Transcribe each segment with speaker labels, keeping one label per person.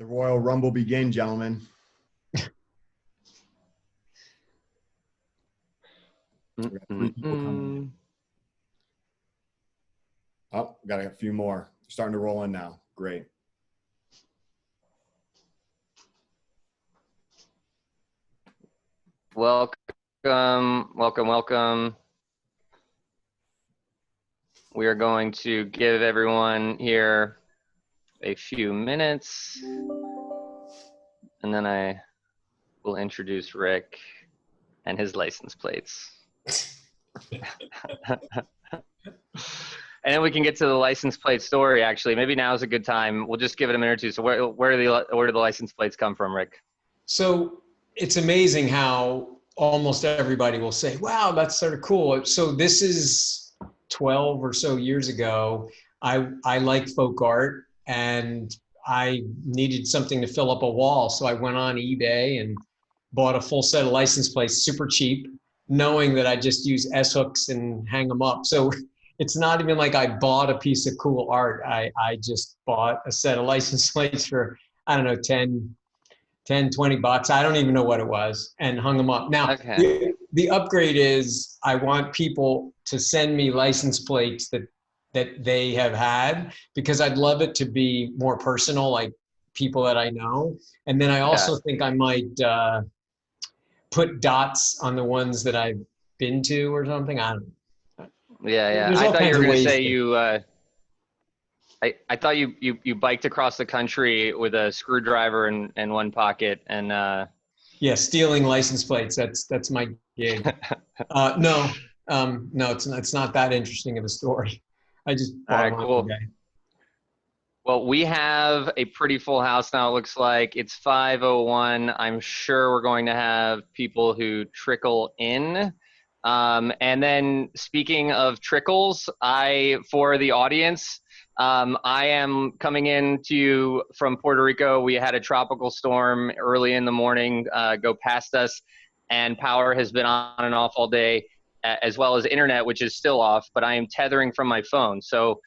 Speaker 1: The Royal Rumble begin, gentlemen. We got 3 people coming in. Oh, got a few more. Starting to roll in now. Great.
Speaker 2: Welcome, welcome, welcome. We are going to give everyone here a few minutes, and then I will introduce Rick and his license plates. And then we can get to the license plate story, actually. Maybe now is a good time. We'll just give it a minute or two. So where do the license plates come from, Rick?
Speaker 3: So it's amazing how almost everybody will say, wow, that's sort of cool. So this is 12 or so years ago. I like folk art and I needed something to fill up a wall. So I went on eBay and bought a full set of license plates, super cheap, knowing that I just use S-hooks and hang them up. So it's not even like I bought a piece of cool art. I just bought a set of license plates for, I don't know, 10, 20 bucks. I don't even know what it was, and hung them up. Now, okay. The upgrade is I want people to send me license plates that they have had, because I'd love it to be more personal, like people that I know. And then I also think I might put dots on the ones that I've been to or something. I don't know.
Speaker 2: Yeah. I thought you were going to say I thought you biked across the country with a screwdriver in one pocket and
Speaker 3: yeah, stealing license plates. That's my gig. No, it's not that interesting of a story. I just bought one
Speaker 2: cool.
Speaker 3: today.
Speaker 2: Well, we have a pretty full house now. It looks like it's 5:01. I'm sure we're going to have people who trickle in. And then speaking of trickles, for the audience, I am coming in to you from Puerto Rico. We had a tropical storm early in the morning go past us, and power has been on and off all day, as well as internet, which is still off, but I am tethering from my phone. So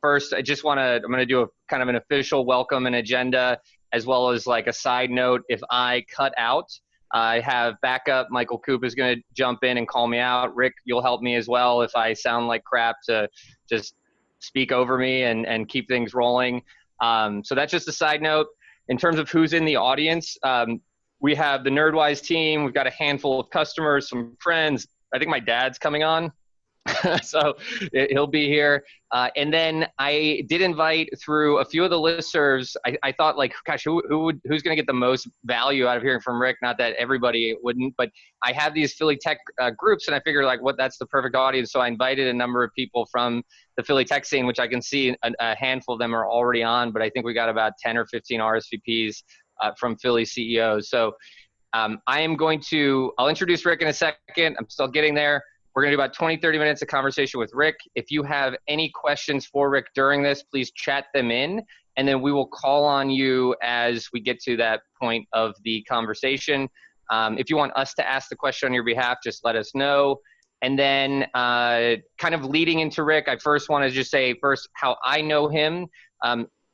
Speaker 2: first, I'm going to do a kind of an official welcome and agenda, as well as like a side note. If I cut out, I have backup. Michael Coop is going to jump in and call me out. Rick, you'll help me as well if I sound like crap, to just speak over me and keep things rolling. So that's just a side note. In terms of who's in the audience, we have the Nerdwise team. We've got a handful of customers, some friends. I think my dad's coming on. So he'll be here. And then I did invite through a few of the listservs. I thought, like, gosh, who's going to get the most value out of hearing from Rick? Not that everybody wouldn't, but I have these Philly tech groups, and I figured, like, that's the perfect audience. So I invited a number of people from the Philly tech scene, which I can see a handful of them are already on, but I think we got about 10 or 15 RSVPs from Philly CEOs. So I'll introduce Rick in a second. I'm still getting there. We're going to do about 20, 30 minutes of conversation with Rick. If you have any questions for Rick during this, please chat them in, and then we will call on you as we get to that point of the conversation. If you want us to ask the question on your behalf, just let us know. And then kind of leading into Rick, I first want to just say how I know him.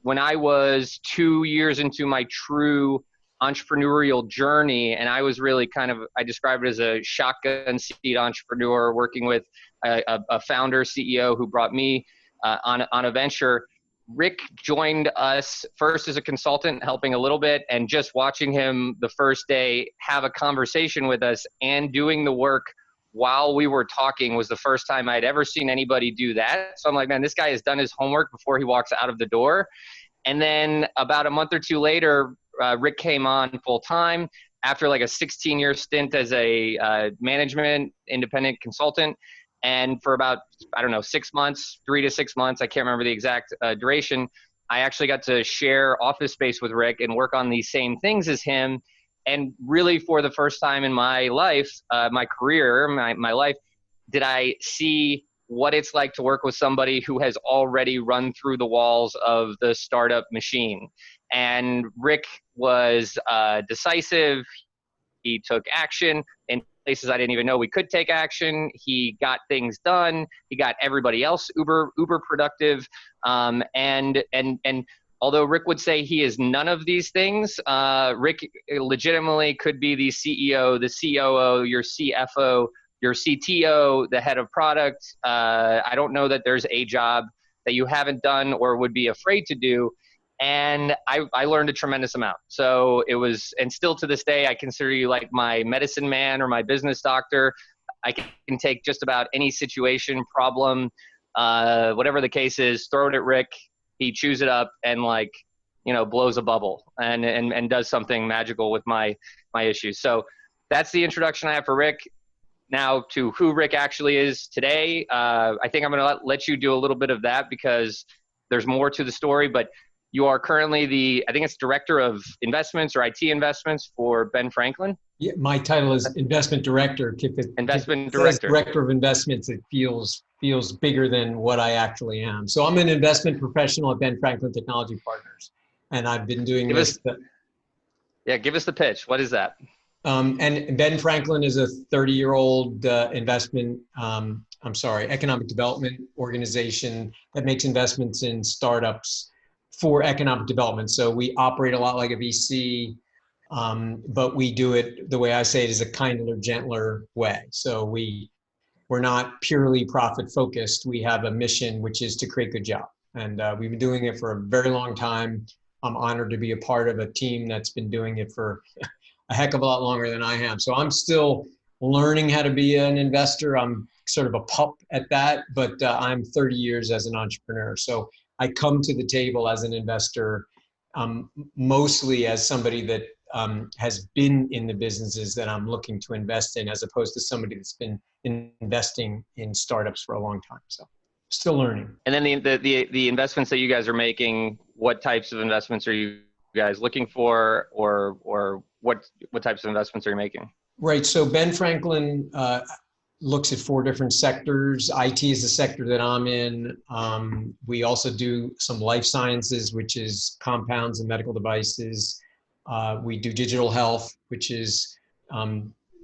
Speaker 2: When I was 2 years into my true entrepreneurial journey, and I was really I describe it as a shotgun seat entrepreneur, working with a founder CEO who brought me on a venture. Rick joined us first as a consultant, helping a little bit, and just watching him the first day have a conversation with us and doing the work while we were talking was the first time I'd ever seen anybody do that. So I'm like, man, this guy has done his homework before he walks out of the door. And then about a month or two later, Rick came on full time after like a 16-year stint as a management independent consultant. And for about, 6 months, 3 to 6 months, I can't remember the exact duration, I actually got to share office space with Rick and work on these same things as him. And really, for the first time in my life, my career, my life, did I see what it's like to work with somebody who has already run through the walls of the startup machine. And Rick was decisive. He took action in places I didn't even know we could take action. He got things done. He got everybody else uber productive. And although Rick would say he is none of these things, Rick legitimately could be the CEO, the COO, your CFO, your CTO, the head of product. I don't know that there's a job that you haven't done or would be afraid to do. And I learned a tremendous amount. So it was, and still to this day, I consider you like my medicine man or my business doctor. I can take just about any situation, problem, whatever the case is, throw it at Rick. He chews it up and like, blows a bubble and does something magical with my issues. So that's the introduction I have for Rick. Now to who Rick actually is today. I think I'm going to let you do a little bit of that because there's more to the story, but you are currently I think it's Director of Investments or IT Investments for Ben Franklin.
Speaker 3: Yeah, my title is Investment Director.
Speaker 2: Investment Director.
Speaker 3: Director of Investments. It feels bigger than what I actually am. So I'm an investment professional at Ben Franklin Technology Partners, and I've been doing this.
Speaker 2: Give us the pitch. What is that?
Speaker 3: And Ben Franklin is a 30-year-old economic development organization that makes investments in startups for economic development. So we operate a lot like a VC, but we do it, the way I say it, is a kinder, gentler way. So we're not purely profit focused. We have a mission, which is to create good jobs. And we've been doing it for a very long time. I'm honored to be a part of a team that's been doing it for a heck of a lot longer than I have. So I'm still learning how to be an investor. I'm sort of a pup at that, but I'm 30 years as an entrepreneur. So I come to the table as an investor, mostly as somebody that has been in the businesses that I'm looking to invest in, as opposed to somebody that's been investing in startups for a long time. So still learning.
Speaker 2: And then the investments that you guys are making, what types of investments are you guys looking for, or what types of investments are you making?
Speaker 3: Right. So Ben Franklin looks at 4 different sectors. IT is the sector that I'm in. We also do some life sciences, which is compounds and medical devices. We do digital health, which is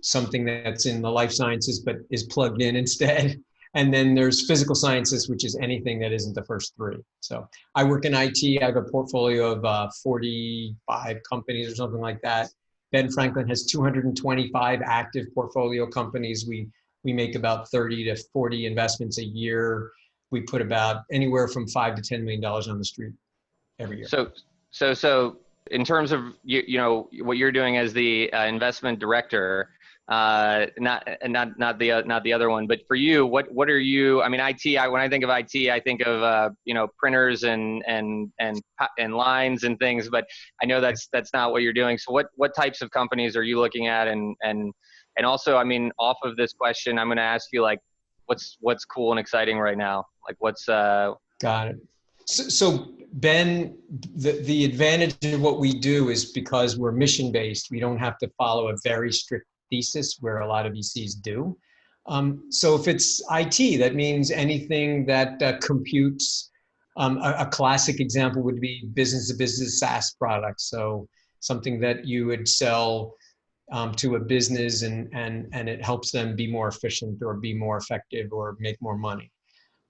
Speaker 3: something that's in the life sciences, but is plugged in instead. And then there's physical sciences, which is anything that isn't the first 3. So I work in IT. I have a portfolio of 45 companies or something like that. Ben Franklin has 225 active portfolio companies. We make about 30 to 40 investments a year. We put about anywhere from $5 to $10 million on the street every year.
Speaker 2: So in terms of what you're doing as the investment director, not the other one, but for you, what are you? I mean, IT. When I think of IT, I think of printers and lines and things. But I know that's not what you're doing. So what types of companies are you looking at? And also, I mean, off of this question, I'm going to ask you like, what's cool and exciting right now? Like what's
Speaker 3: Got it. So Ben, the advantage of what we do is because we're mission based. We don't have to follow a very strict thesis where a lot of VCs do. So if it's IT, that means anything that computes. A classic example would be business-to-business SaaS products. So something that you would sell to a business and it helps them be more efficient or be more effective or make more money.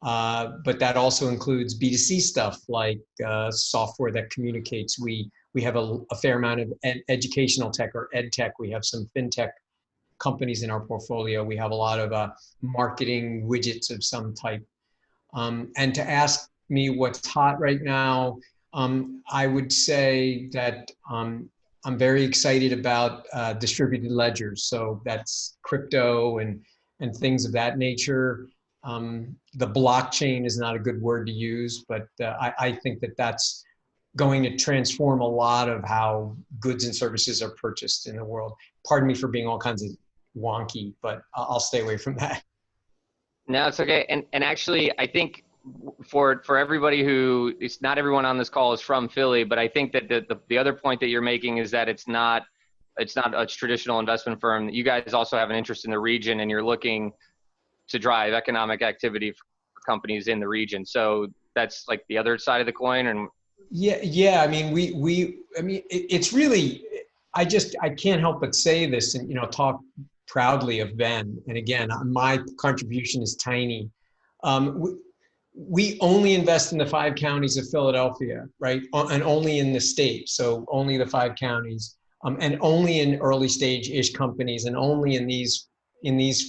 Speaker 3: But that also includes B2C stuff like software that communicates. We have a fair amount of educational tech or ed tech. We have some fintech companies in our portfolio. We have a lot of marketing widgets of some type. And to ask me what's hot right now, I would say that I'm very excited about distributed ledgers. So that's crypto and things of that nature. The blockchain is not a good word to use, but I think that that's going to transform a lot of how goods and services are purchased in the world. Pardon me for being all kinds of wonky, but I'll stay away from that.
Speaker 2: No, it's okay. And actually, I think for everybody who, it's not everyone on this call is from Philly, but I think that the other point that you're making is that it's not a traditional investment firm. You guys also have an interest in the region and you're looking to drive economic activity for companies in the region. So that's like the other side of the coin. And
Speaker 3: yeah. I mean, it's really, I can't help but say this and, talk proudly of Ben. And again, my contribution is tiny. we only invest in the 5 counties of Philadelphia, right? And only in the state. So only the 5 counties, and only in early stage-ish companies, and only in these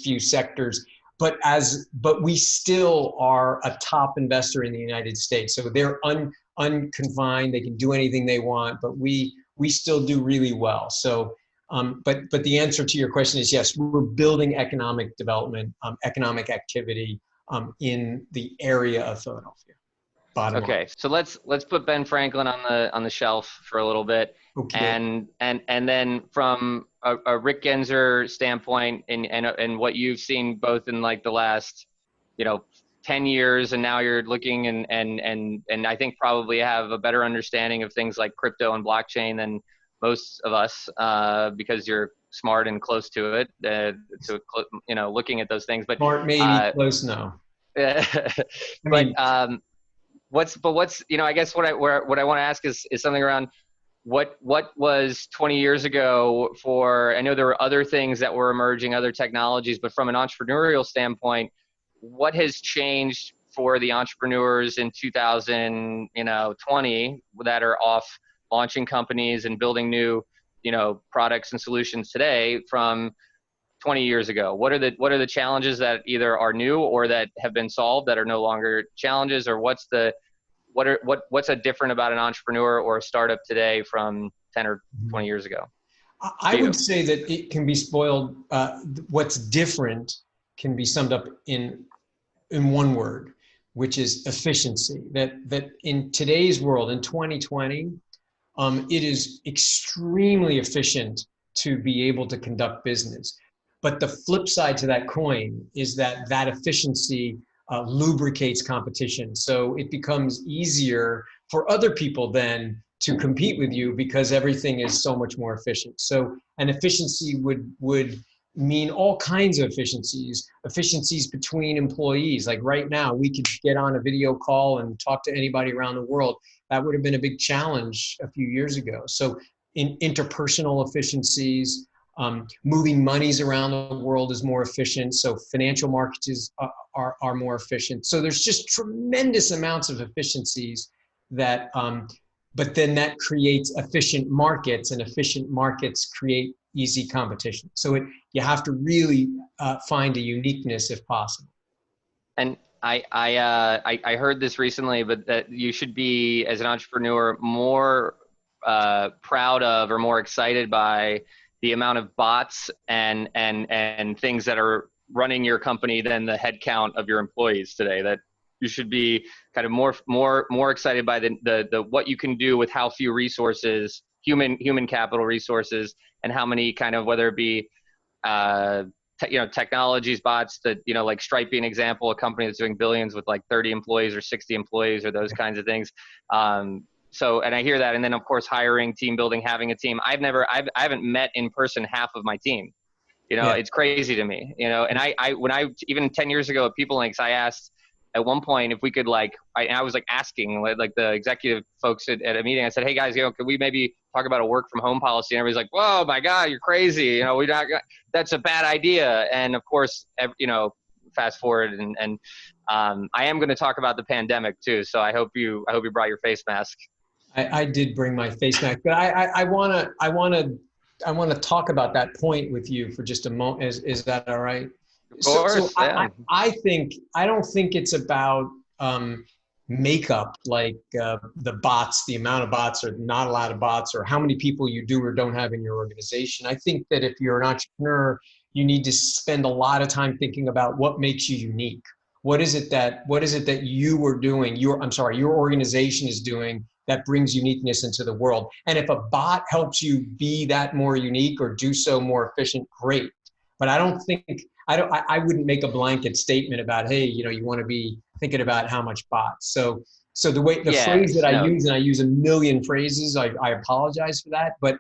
Speaker 3: few sectors. But we still are a top investor in the United States. So they're unconfined. They can do anything they want, but we still do really well. So, but the answer to your question is yes, we're building economic development, economic activity in the area of Philadelphia. Bottom line.
Speaker 2: Okay, so let's put Ben Franklin on the shelf for a little bit,
Speaker 3: Okay.
Speaker 2: and then from a Rick Genzer standpoint, and what you've seen both in like the last, 10 years, and now you're looking and I think probably have a better understanding of things like crypto and blockchain than most of us, because you're smart and close to it, looking at those things. But
Speaker 3: Smart, maybe, close, no.
Speaker 2: But what's I guess what I want to ask is something around what was 20 years ago for, I know there were other things that were emerging, other technologies, but from an entrepreneurial standpoint, what has changed for the entrepreneurs in 2020 that are off launching companies and building new, products and solutions today from 20 years ago? What are the challenges that either are new or that have been solved that are no longer challenges, or what's a different about an entrepreneur or a startup today from 10 or 20 years ago?
Speaker 3: I would say that it can be spoiled. What's different can be summed up in one word, which is efficiency. That in today's world, in 2020, it is extremely efficient to be able to conduct business. But the flip side to that coin is that efficiency lubricates competition. So it becomes easier for other people then to compete with you because everything is so much more efficient. So an efficiency would mean all kinds of efficiencies between employees. Like right now, we could get on a video call and talk to anybody around the world. That would have been a big challenge a few years ago. So in interpersonal efficiencies, moving monies around the world is more efficient. So financial markets are more efficient. So there's just tremendous amounts of efficiencies that, but then that creates efficient markets, and efficient markets create easy competition. So you have to really find a uniqueness if possible.
Speaker 2: And I heard this recently, but that you should be, as an entrepreneur, more proud of or more excited by the amount of bots and things that are running your company than the headcount of your employees today. That you should be kind of more excited by the what you can do with how few resources, human capital resources, and how many kind of, whether it be technologies, bots that, like Stripe being an example, a company that's doing billions with like 30 employees or 60 employees or those kinds of things. So, and I hear that. And then of course, hiring, team building, having a team. I haven't met in person half of my team. It's crazy to me, and when I, even 10 years ago at People Links, I asked at one point if we could I was asking the executive folks at a meeting, I said, hey guys, could we maybe talk about a work from home policy? And everybody's like, whoa, my God, you're crazy. That's a bad idea. And of course, fast forward and I am going to talk about the pandemic too. So I hope you brought your face mask. I
Speaker 3: did bring my face mask, but I want to talk about that point with you for just a moment. Is that all right?
Speaker 2: Of course.
Speaker 3: I don't think it's about makeup, like the bots, the amount of bots or not a lot of bots, or how many people you do or don't have in your organization. I think that if you're an entrepreneur, you need to spend a lot of time thinking about what makes you unique. What is it that you are doing? Your organization is doing that brings uniqueness into the world. And if a bot helps you be that more unique or do so more efficient, great. But I wouldn't make a blanket statement about, hey, you want to be thinking about how much bots. So the phrase that I use, and I use a million phrases, I apologize for that, but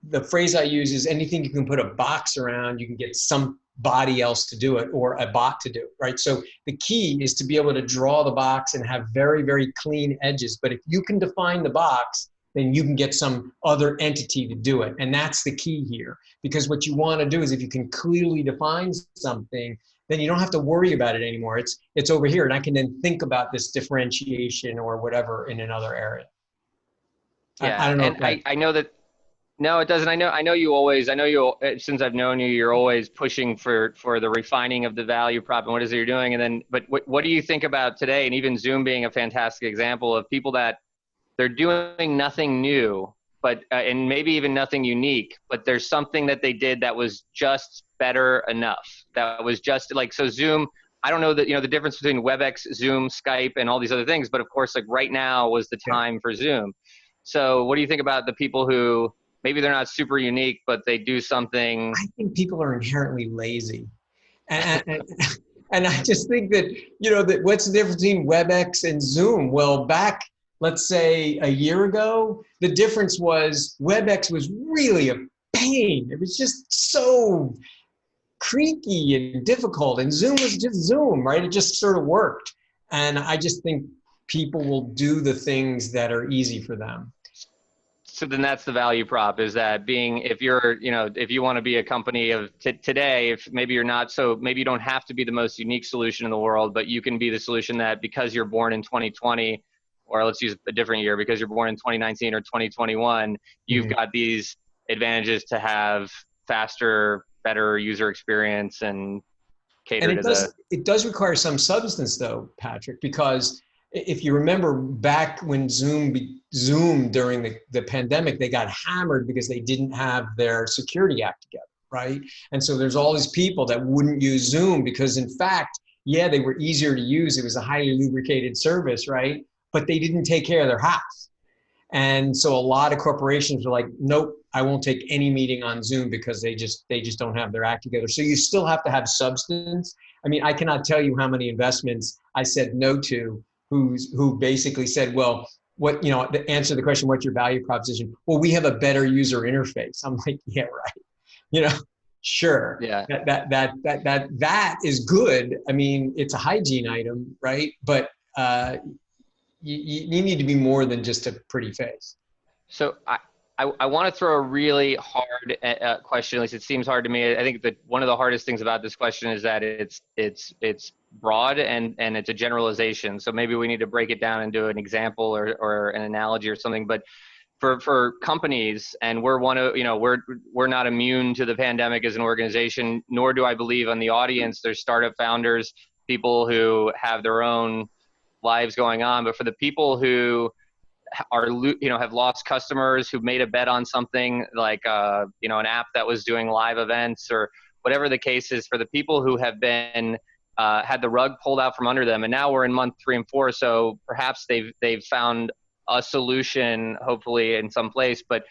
Speaker 3: the phrase I use is anything you can put a box around, you can get somebody else to do it, or a bot to do it, right? So the key is to be able to draw the box and have very, very clean edges. But if you can define the box, then you can get some other entity to do it. And that's the key here, because what you want to do is, if you can clearly define something, then you don't have to worry about it anymore. It's over here, and I can then think about this differentiation or whatever in another area.
Speaker 2: Yeah,
Speaker 3: I don't know.
Speaker 2: and I know that. No, it doesn't. I know you always. I know you since I've known you. You're always pushing for the refining of the value prop and what is it you're doing. And then, but what do you think about today? And even Zoom being a fantastic example of people that they're doing nothing new, but and maybe even nothing unique, but there's something that they did that was just better enough. That was just like, so Zoom. I don't know that, the difference between WebEx, Zoom, Skype, and all these other things, but of course, like right now was the time for Zoom. So what do you think about the people who maybe they're not super unique, but they do something?
Speaker 3: I think people are inherently lazy. And I just think that, that what's the difference between WebEx and Zoom? Well, back, let's say a year ago, the difference was WebEx was really a pain. It was just so creaky and difficult, and Zoom was just Zoom, right? It just sort of worked. And I just think people will do the things that are easy for them.
Speaker 2: So then that's the value prop, is that if you want to be a company of today, if maybe you're not, so maybe you don't have to be the most unique solution in the world, but you can be the solution that because you're born in 2020, or let's use a different year, because you're born in 2019 or 2021, you've got these advantages to have faster, better user experience and cater to
Speaker 3: it does require some substance though, Patrick, because if you remember back when Zoom during the pandemic, they got hammered because they didn't have their security act together, right? And so there's all these people that wouldn't use Zoom because in fact, they were easier to use. It was a highly lubricated service, right? But they didn't take care of their house. And so a lot of corporations were like, nope, I won't take any meeting on Zoom because they just don't have their act together. So you still have to have substance. I mean, I cannot tell you how many investments I said no to who basically said, well, to answer the question, what's your value proposition? Well, we have a better user interface. I'm like, yeah, right. Sure.
Speaker 2: Yeah.
Speaker 3: That is good. I mean, it's a hygiene item, right? But you need to be more than just a pretty face.
Speaker 2: So I want to throw a really hard question. At least it seems hard to me. I think that one of the hardest things about this question is that it's broad and it's a generalization. So maybe we need to break it down and do an example or an analogy or something. But for companies, and we're we're not immune to the pandemic as an organization, nor do I believe on the audience there's startup founders, people who have their own lives going on. But for the people who are have lost customers, who've made a bet on something like an app that was doing live events or whatever the case is, for the people who have been had the rug pulled out from under them, and now we're in month 3 and 4, so perhaps they've found a solution, hopefully in some place. But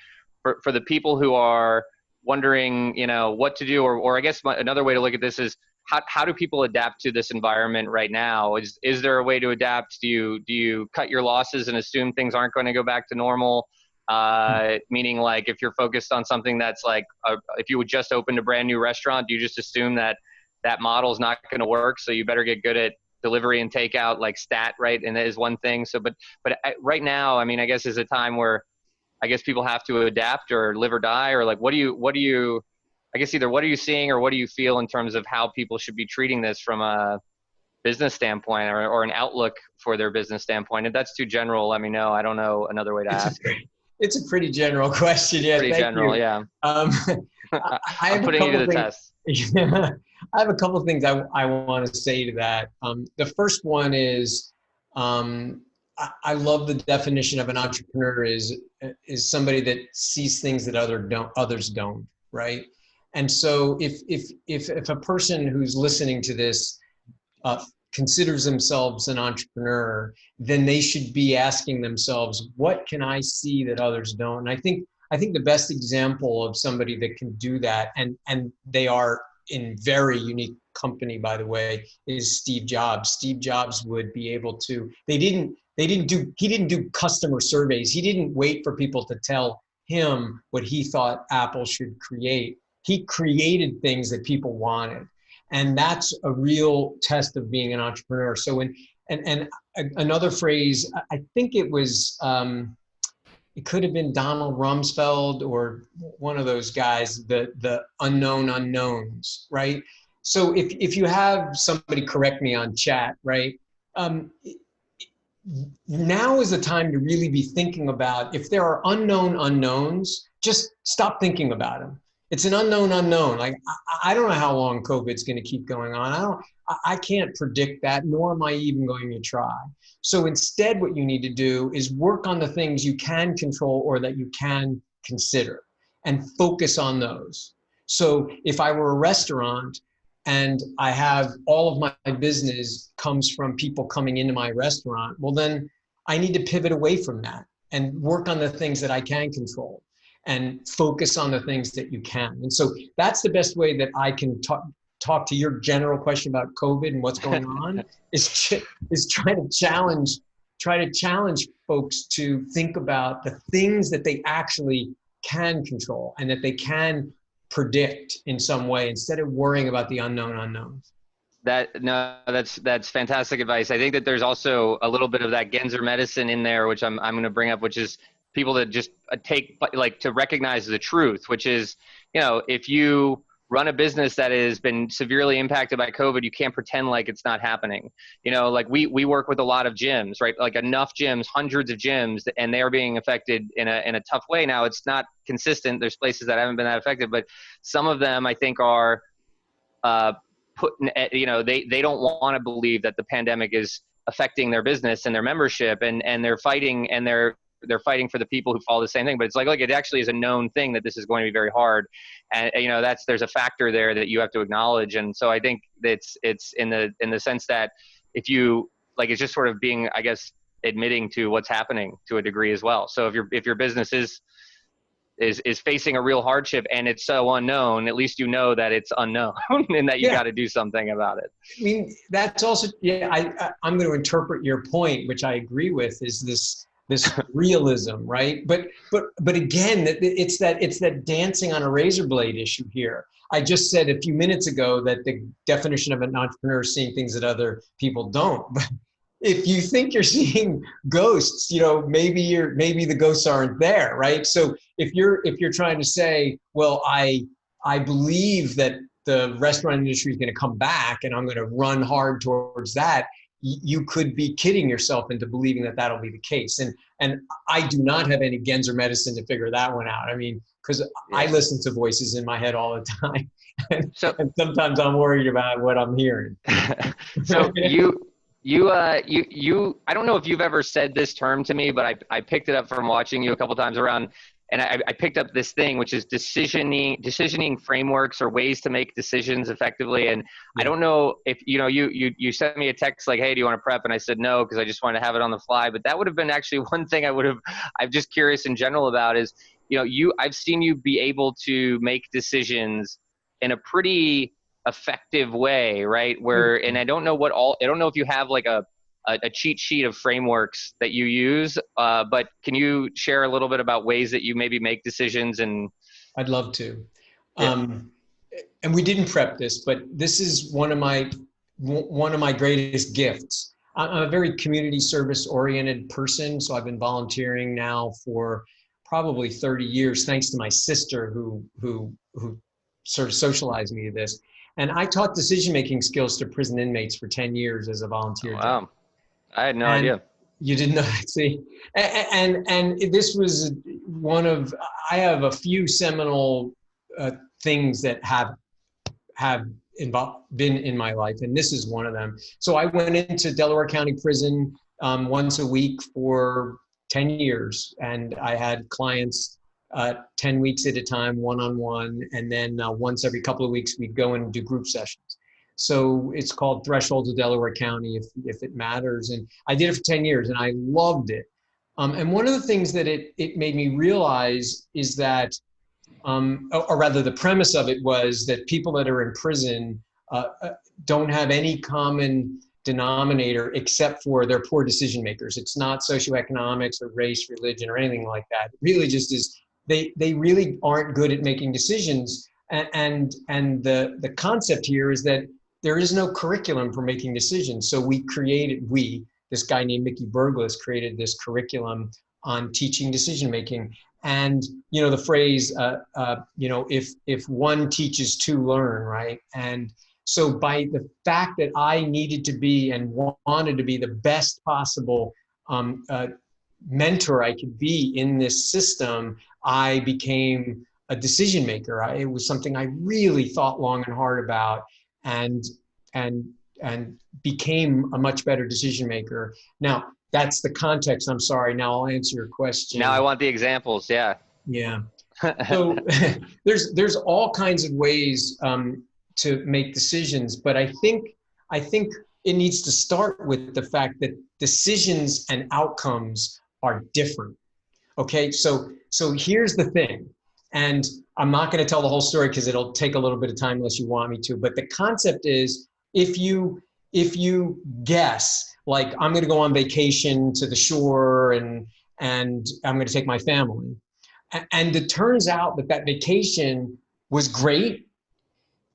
Speaker 2: for the people who are wondering what to do, or I guess another way to look at this is, how do people adapt to this environment right now? Is there a way to adapt? Do you cut your losses and assume things aren't going to go back to normal? Meaning, like, if you're focused on something that's like, if you would just opened a brand new restaurant, do you just assume that model is not going to work, so you better get good at delivery and takeout, like stat, right? And that is one thing. So, but right now, I mean, I guess is a time where I guess people have to adapt or live or die, or like, what do you I guess either what are you seeing or what do you feel in terms of how people should be treating this from a business standpoint or an outlook for their business standpoint? If that's too general, let me know. I don't know another way to ask it.
Speaker 3: It's a pretty general question. Yeah,
Speaker 2: pretty general,
Speaker 3: you.
Speaker 2: Yeah.
Speaker 3: I'm
Speaker 2: putting you to the test.
Speaker 3: I have a couple of things I want to say to that. The first one is I love the definition of an entrepreneur is somebody that sees things that others don't, right? And so if a person who's listening to this considers themselves an entrepreneur, then they should be asking themselves, what can I see that others don't? And I think the best example of somebody that can do that, and they are in very unique company, by the way, is Steve Jobs. Steve Jobs would be able to, he didn't do customer surveys. He didn't wait for people to tell him what he thought Apple should create. He created things that people wanted. And that's a real test of being an entrepreneur. So and another phrase, I think it was, it could have been Donald Rumsfeld or one of those guys, the unknown unknowns, right? So if you have somebody correct me on chat, right? Now is the time to really be thinking about, if there are unknown unknowns, just stop thinking about them. It's an unknown unknown. Like, I don't know how long COVID's going to keep going on. I can't predict that, nor am I even going to try. So instead, what you need to do is work on the things you can control or that you can consider, and focus on those. So if I were a restaurant and I have all of my business comes from people coming into my restaurant, well, then I need to pivot away from that and work on the things that I can control and focus on the things that you can. And so that's the best way that I can talk to your general question about COVID and what's going on is try to challenge folks to think about the things that they actually can control and that they can predict in some way, instead of worrying about the unknown unknowns.
Speaker 2: That's fantastic advice. I think that there's also a little bit of that Genzer medicine in there, which I'm going to bring up, which is people that just to recognize the truth, which is, if you run a business that has been severely impacted by COVID, you can't pretend like it's not happening. Like we work with a lot of gyms, right? Like enough gyms, hundreds of gyms, and they are being affected in a tough way. Now it's not consistent. There's places that haven't been that affected, but some of them I think are they don't want to believe that the pandemic is affecting their business and their membership, and they're fighting, and they're fighting for the people who follow the same thing. But it's like, look, it actually is a known thing that this is going to be very hard. And, there's a factor there that you have to acknowledge. And so I think it's in the sense that if you, it's just sort of being, I guess, admitting to what's happening to a degree as well. So if your business is facing a real hardship and it's so unknown, at least you know that it's unknown and that you got to do something about it.
Speaker 3: I mean, that's also, I'm going to interpret your point, which I agree with, is this realism, right? But again, it's that dancing on a razor blade issue here. I just said a few minutes ago that the definition of an entrepreneur is seeing things that other people don't. But if you think you're seeing ghosts, maybe the ghosts aren't there, right? So if you're trying to say, well, I believe that the restaurant industry is going to come back and I'm going to run hard towards that, you could be kidding yourself into believing that that'll be the case. And I do not have any Genzer medicine to figure that one out. I mean, because I listen to voices in my head all the time. And sometimes I'm worried about what I'm hearing.
Speaker 2: So you I don't know if you've ever said this term to me, but I picked it up from watching you a couple times around. And I picked up this thing, which is decisioning frameworks or ways to make decisions effectively. And I don't know if, you sent me a text like, hey, do you want to prep? And I said no, because I just wanted to have it on the fly. But that would have been actually one thing I'm just curious in general about is, I've seen you be able to make decisions in a pretty effective way, right? Where, and I don't know if you have like a cheat sheet of frameworks that you use, but can you share a little bit about ways that you maybe make decisions? And
Speaker 3: I'd love to. And we didn't prep this, but this is one of my greatest gifts. I'm a very community service oriented person. So I've been volunteering now for probably 30 years, thanks to my sister who sort of socialized me to this. And I taught decision-making skills to prison inmates for 10 years as a volunteer.
Speaker 2: Wow. I had no idea.
Speaker 3: You didn't know, see? And this was I have a few seminal things that have been in my life, and this is one of them. So I went into Delaware County Prison once a week for 10 years, and I had clients 10 weeks at a time, one-on-one, and then once every couple of weeks, we'd go and do group sessions. So it's called Thresholds of Delaware County, if it matters. And I did it for 10 years, and I loved it. And one of the things that it made me realize is that, or rather the premise of it was that people that are in prison don't have any common denominator except for they're poor decision makers. It's not socioeconomics or race, religion, or anything like that. It really just is, they really aren't good at making decisions. And the concept here is that there is no curriculum for making decisions. So this guy named Mickey Burglas created this curriculum on teaching decision making. And the phrase, if one teaches, two learn, right? And So by the fact that I needed to be and wanted to be the best possible mentor I could be in this system, I became a decision maker. It was something I really thought long and hard about, and became a much better decision maker. Now, that's the context. I'm sorry. Now I'll answer your question.
Speaker 2: Now I want the examples. Yeah.
Speaker 3: Yeah. So there's all kinds of ways to make decisions, but I think it needs to start with the fact that decisions and outcomes are different. Okay, so here's the thing, and I'm not going to tell the whole story because it'll take a little bit of time unless you want me to. But the concept is, if you guess, like, I'm going to go on vacation to the shore and I'm going to take my family, and it turns out that vacation was great,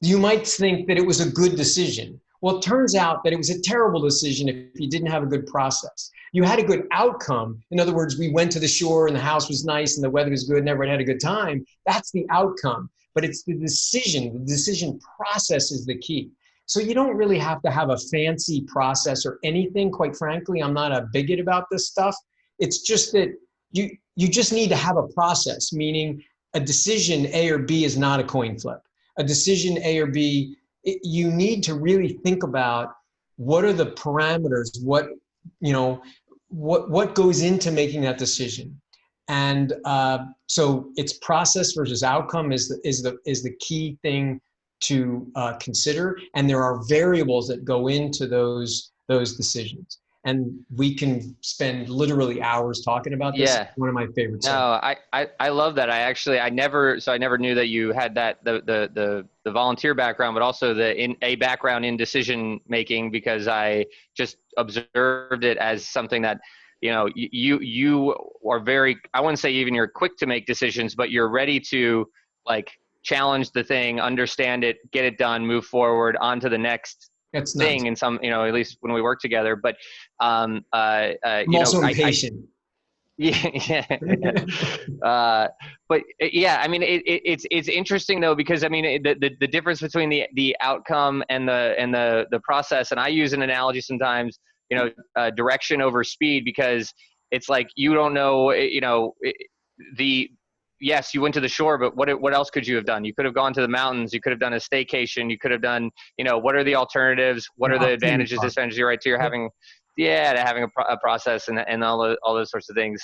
Speaker 3: you might think that it was a good decision. Well, it turns out that it was a terrible decision if you didn't have a good process. You had a good outcome. In other words, we went to the shore and the house was nice and the weather was good and everyone had a good time. That's the outcome. But it's the decision process is the key. So you don't really have to have a fancy process or anything. Quite frankly, I'm not a bigot about this stuff. It's just that you just need to have a process, meaning a decision A or B is not a coin flip. A decision A or B, you need to really think about what are the parameters, what goes into making that decision. And so it's process versus outcome is the key thing to consider. And there are variables that go into those decisions. And we can spend literally hours talking about this.
Speaker 2: Yeah.
Speaker 3: It's one of my favorites.
Speaker 2: No, I love that. I never knew that you had that the volunteer background, but also a background in decision making, because I just observed it as something that, you are very, I wouldn't say even you're quick to make decisions, but you're ready to, like, challenge the thing, understand it, get it done, move forward on to the next thing.
Speaker 3: Nice.
Speaker 2: In some, at least when we work together. But
Speaker 3: I'm also impatient.
Speaker 2: Yeah. But yeah, I mean, it's interesting though, because I mean, the difference between the outcome and the process, and I use an analogy sometimes, direction over speed, because it's like, you don't know, yes, you went to the shore, but what else could you have done? You could have gone to the mountains. You could have done a staycation. You could have done, what are the alternatives? What are the advantages, disadvantages, right? So you're having, to having a process and all those sorts of things.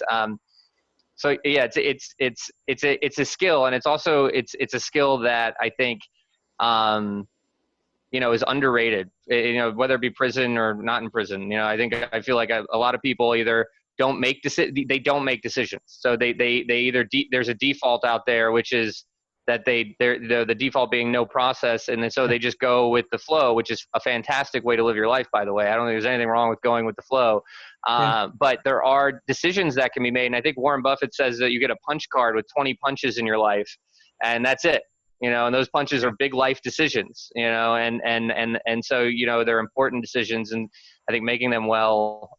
Speaker 2: So yeah, it's a skill, and it's also it's a skill that I think is underrated. Whether it be prison or not in prison. I feel like a lot of people either don't make decisions. So they either there's a default out there, which is that the default being no process, and then so they just go with the flow, which is a fantastic way to live your life, by the way. I don't think there's anything wrong with going with the flow. But there are decisions that can be made, and I think Warren Buffett says that you get a punch card with 20 punches in your life, and that's it. And those punches are big life decisions, and so, they're important decisions, and I think making them well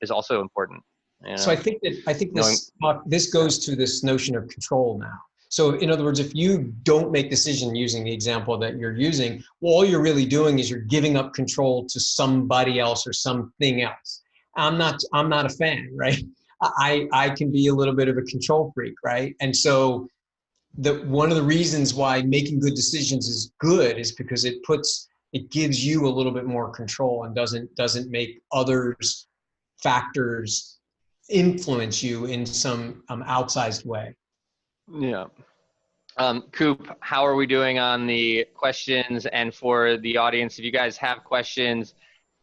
Speaker 2: is also important.
Speaker 3: So I think this goes to this notion of control now. So in other words, if you don't make decision using the example that you're using, well, all you're really doing is you're giving up control to somebody else or something else. I'm not a fan, right? I can be a little bit of a control freak, right? And so one of the reasons why making good decisions is good is because it gives you a little bit more control and doesn't make others factors influence you in some outsized way.
Speaker 2: Yeah. Coop, how are we doing on the questions? And for the audience, if you guys have questions,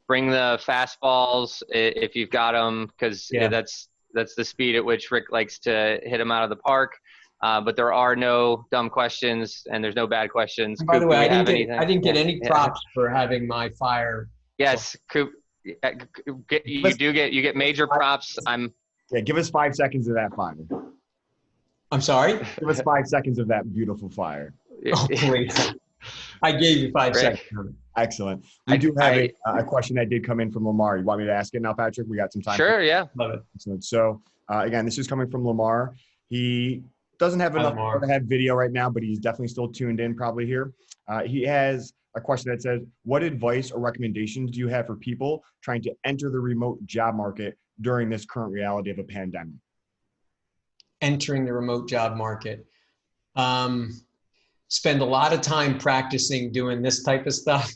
Speaker 2: bring the fastballs if you've got them, because that's the speed at which Rick likes to hit them out of the park. But there are no dumb questions, and there's no bad questions.
Speaker 3: And by the way, I didn't get any props for having my fire.
Speaker 2: Yes, Coop, you get major props.
Speaker 1: Give us 5 seconds of that fire.
Speaker 3: I'm sorry?
Speaker 1: Give us 5 seconds of that beautiful fire.
Speaker 3: Oh, please. I gave you 5 seconds.
Speaker 1: Excellent. We do have a question that did come in from Lamar. You want me to ask it now, Patrick? We got some time.
Speaker 2: Sure, yeah.
Speaker 3: Love it.
Speaker 1: Excellent. So again, this is coming from Lamar. He doesn't have enough to have video right now, but he's definitely still tuned in probably here. He has a question that says, what advice or recommendations do you have for people trying to enter the remote job market during this current reality of a pandemic?
Speaker 3: Entering the remote job market. Spend a lot of time practicing doing this type of stuff.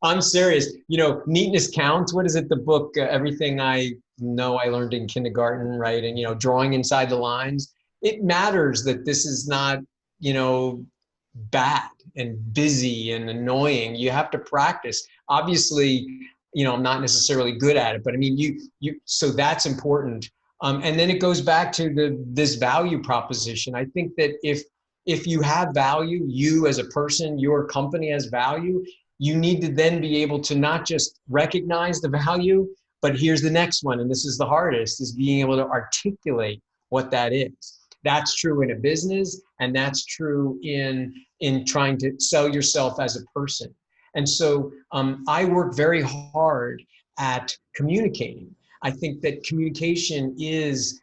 Speaker 3: I'm serious. You know, neatness counts. What is it? The book, Everything I Know I Learned in Kindergarten, right? And, you know, drawing inside the lines. It matters that this is not, you know, bad and busy and annoying. You have to practice. Obviously, you know, I'm not necessarily good at it, but I mean, so that's important. And then it goes back to this value proposition. I think that if you have value, you as a person, your company has value, you need to then be able to not just recognize the value, but here's the next one, and this is the hardest, is being able to articulate what that is. That's true in a business, and that's true in trying to sell yourself as a person. And so I work very hard at communicating. I think that communication is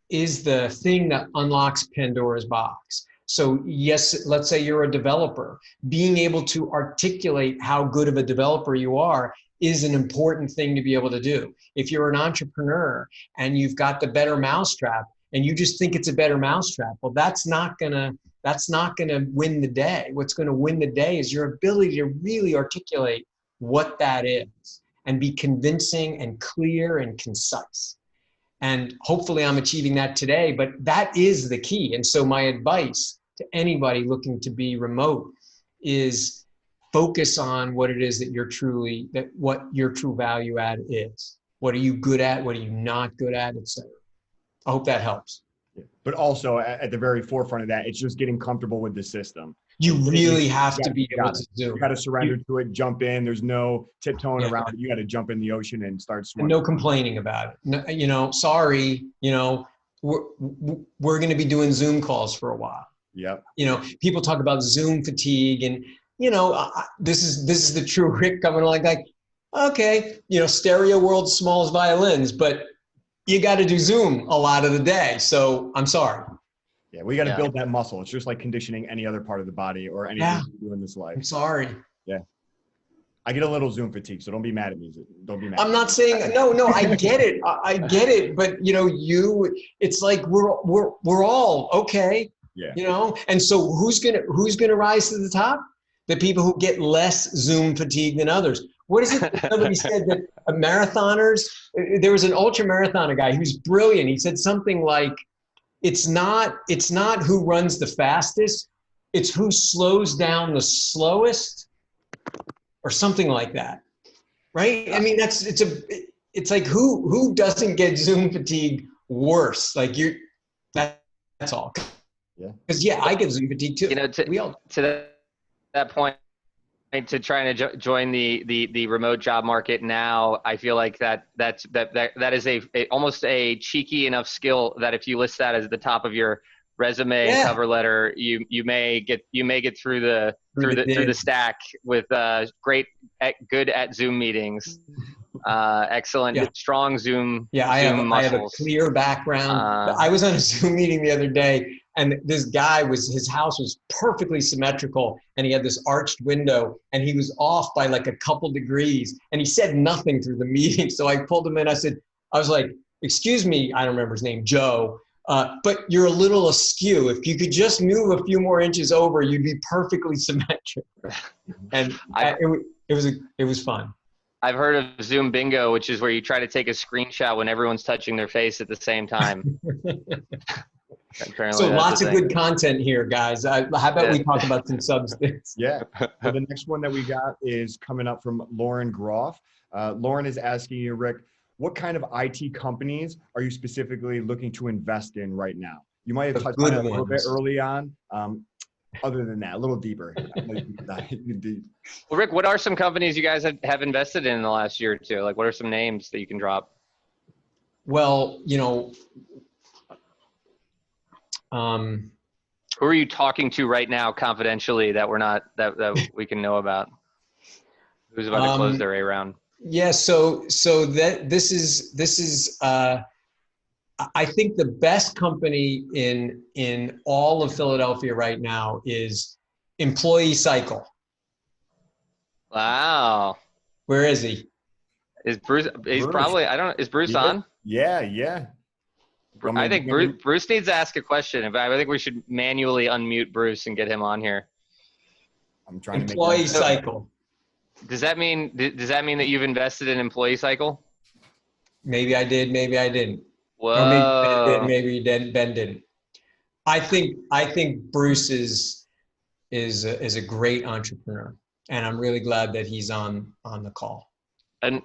Speaker 3: the thing that unlocks Pandora's box. So yes, let's say you're a developer. Being able to articulate how good of a developer you are is an important thing to be able to do. If you're an entrepreneur and you've got the better mousetrap and you just think it's a better mousetrap, well, that's not gonna win the day. What's gonna win the day is your ability to really articulate what that is and be convincing and clear and concise. And hopefully I'm achieving that today, but that is the key. And so my advice to anybody looking to be remote is focus on what it is that what your true value add is. What are you good at? What are you not good at, et cetera. I hope that helps.
Speaker 1: But also at the very forefront of that, it's just getting comfortable with the system.
Speaker 3: You really have to be able to do.
Speaker 1: You got to surrender to it, jump in. There's no tiptoeing around it. You got to jump in the ocean and start swimming.
Speaker 3: And no complaining about it. No, you know, sorry, you know, we're going to be doing Zoom calls for a while.
Speaker 1: Yep.
Speaker 3: You know, people talk about Zoom fatigue, and you know, this is the true Rick coming like, okay, you know, stereo world's small as violins, but you got to do Zoom a lot of the day. So I'm sorry.
Speaker 1: Yeah, we got to build that muscle. It's just like conditioning any other part of the body or anything you do in this life.
Speaker 3: I'm sorry.
Speaker 1: Yeah. I get a little Zoom fatigue, so don't be mad at me. Don't be mad.
Speaker 3: I'm not saying, no, I get it. I get it. But you know, it's like, we're all okay.
Speaker 1: Yeah.
Speaker 3: You know? And so who's going to rise to the top? The people who get less Zoom fatigue than others. What is it? Somebody said that marathoners, there was an ultra marathoner guy who's brilliant. He said something like, it's not who runs the fastest, it's who slows down the slowest, or something like that, right? I mean, it's like who doesn't get Zoom fatigue worse? Like that's all.
Speaker 1: Yeah.
Speaker 3: Because I get Zoom fatigue too.
Speaker 2: You know, to that point, to trying to join the remote job market now, I feel like that is almost a cheeky enough skill that if you list that as the top of your resume and cover letter, you may get through the stack with good at Zoom meetings. Excellent, strong Zoom.
Speaker 3: Yeah, I have a clear background. I was on a Zoom meeting the other day, and this guy his house was perfectly symmetrical, and he had this arched window, and he was off by like a couple degrees, and he said nothing through the meeting. So I pulled him in. I was like, excuse me, I don't remember his name, Joe, but you're a little askew. If you could just move a few more inches over, you'd be perfectly symmetrical. And it was fun.
Speaker 2: I've heard of Zoom Bingo, which is where you try to take a screenshot when everyone's touching their face at the same time.
Speaker 3: So lots of good content here, guys. How about we talk about some substance?
Speaker 1: Yeah. So the next one that we got is coming up from Lauren Groff. Lauren is asking you, Rick, what kind of IT companies are you specifically looking to invest in right now? You might have touched on it a little bit early on. Other than that, a little deeper.
Speaker 2: Well, Rick, what are some companies you guys have invested in the last year or two? Like, what are some names that you can drop?
Speaker 3: Well, you know,
Speaker 2: who are you talking to right now confidentially that that we can know about? Who's about to close their A round?
Speaker 3: Yeah, so this is I think the best company in all of Philadelphia right now is employee cycle.
Speaker 2: Wow.
Speaker 3: Where is he?
Speaker 2: Is Bruce? He's
Speaker 1: Bruce.
Speaker 2: probably. I don't know. Is Bruce
Speaker 1: Yeah.
Speaker 2: on?
Speaker 1: Yeah.
Speaker 2: I think Bruce needs to ask a question. I think we should manually unmute Bruce and get him on here.
Speaker 1: I'm trying to make
Speaker 3: Employee cycle.
Speaker 2: Does that mean that you've invested in employee cycle?
Speaker 3: Maybe I did, maybe I didn't.
Speaker 2: Whoa.
Speaker 3: Or maybe Ben did, maybe Ben didn't. I think Bruce is a great entrepreneur, and I'm really glad that he's on the call.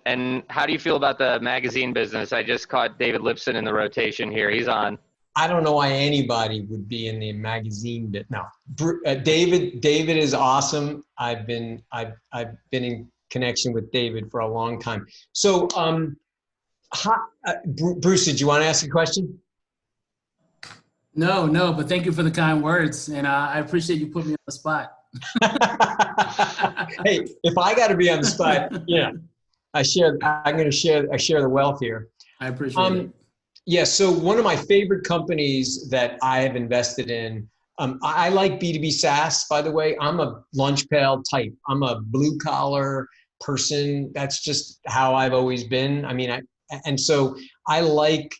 Speaker 2: And how do you feel about the magazine business? I just caught David Lipson in the rotation here. He's on.
Speaker 3: I don't know why anybody would be in the magazine bit. No, David is awesome. I've been in connection with David for a long time. So, Bruce, did you want to ask a question?
Speaker 4: No, but thank you for the kind words, and I appreciate you putting me on the spot.
Speaker 3: Hey, if I got to be on the spot, yeah, I'm going to share the wealth here.
Speaker 4: I appreciate it.
Speaker 3: Yeah, so one of my favorite companies that I have invested in, I like B2B SaaS, by the way. I'm a lunch pail type. I'm a blue collar person. That's just how I've always been. I mean, so I like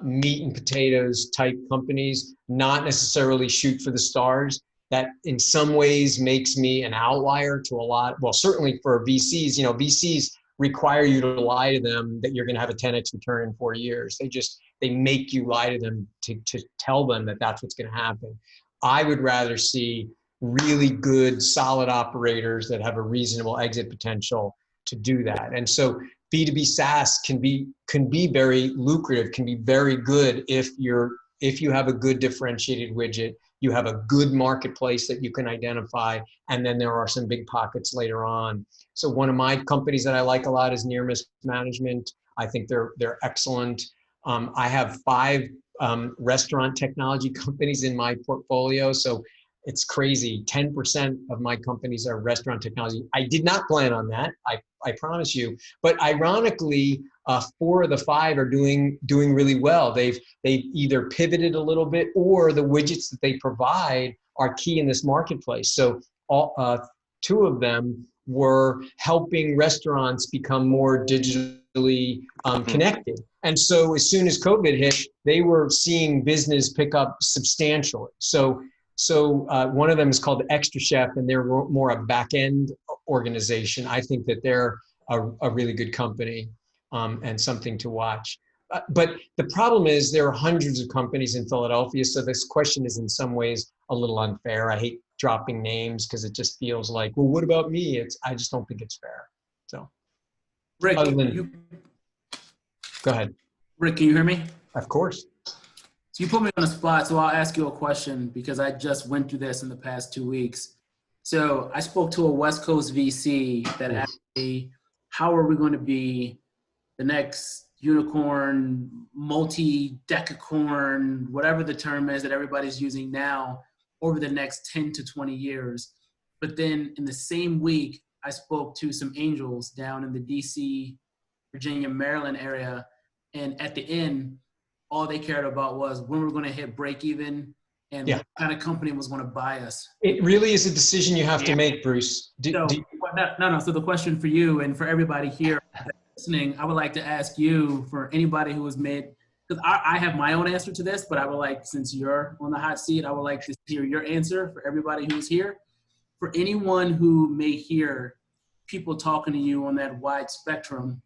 Speaker 3: meat and potatoes type companies, not necessarily shoot for the stars. That in some ways makes me an outlier to a lot. Well, certainly for VCs, VCs require you to lie to them that you're going to have a 10x return in 4 years. They make you lie to them to tell them that that's what's going to happen. I would rather see really good, solid operators that have a reasonable exit potential to do that. And so B2B SaaS can be very lucrative, can be very good if you have a good differentiated widget, you have a good marketplace that you can identify, and then there are some big pockets later on. So one of my companies that I like a lot is Near Miss Management. I think they're excellent. I have 5 restaurant technology companies in my portfolio, so it's crazy. 10% of my companies are restaurant technology. I did not plan on that, I promise you. But ironically, 4 of the 5 are doing really well. They've either pivoted a little bit, or the widgets that they provide are key in this marketplace. So 2 of them were helping restaurants become more digitally connected. And so as soon as COVID hit, they were seeing business pick up substantially. So one of them is called Extra Chef, and they're more a back-end organization. I think that they're a really good company and something to watch. But the problem is there are hundreds of companies in Philadelphia, so this question is in some ways a little unfair. I hate dropping names because it just feels like, well, what about me? I just don't think it's fair. So,
Speaker 4: Rick,
Speaker 3: go ahead.
Speaker 4: Rick, can you hear me?
Speaker 3: Of course.
Speaker 4: So you put me on the spot, so I'll ask you a question because I just went through this in the past 2 weeks. So I spoke to a West Coast VC that asked me, how are we going to be the next unicorn, multi-decacorn, whatever the term is that everybody's using now, over the next 10 to 20 years. But then in the same week, I spoke to some angels down in the DC, Virginia, Maryland area. And at the end, all they cared about was when we were going to hit break even and what kind of company was going to buy us. It really is a decision you have to make, Bruce. No. So the question for you and for everybody here listening, I would like to ask you, for anybody who has made, because I have my own answer to this, but I would like, since you're on the hot seat, I would like to hear your answer for everybody who's here. For anyone who may hear people talking to you on that wide spectrum,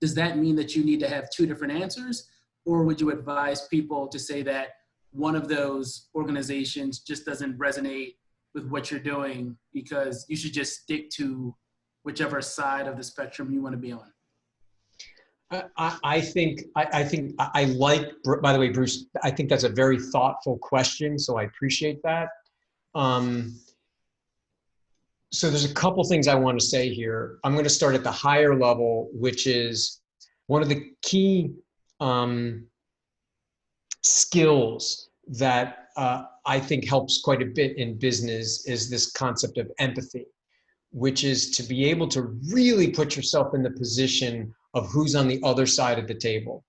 Speaker 4: does that mean that you need to have 2 different answers? Or would you advise people to say that one of those organizations just doesn't resonate with what you're doing because you should just stick to whichever side of the spectrum you want to be on?
Speaker 3: I think I like, by the way, Bruce, I think that's a very thoughtful question, so I appreciate that. So there's a couple things I want to say here. I'm going to start at the higher level, which is one of the key skills that I think helps quite a bit in business is this concept of empathy, which is to be able to really put yourself in the position of who's on the other side of the table.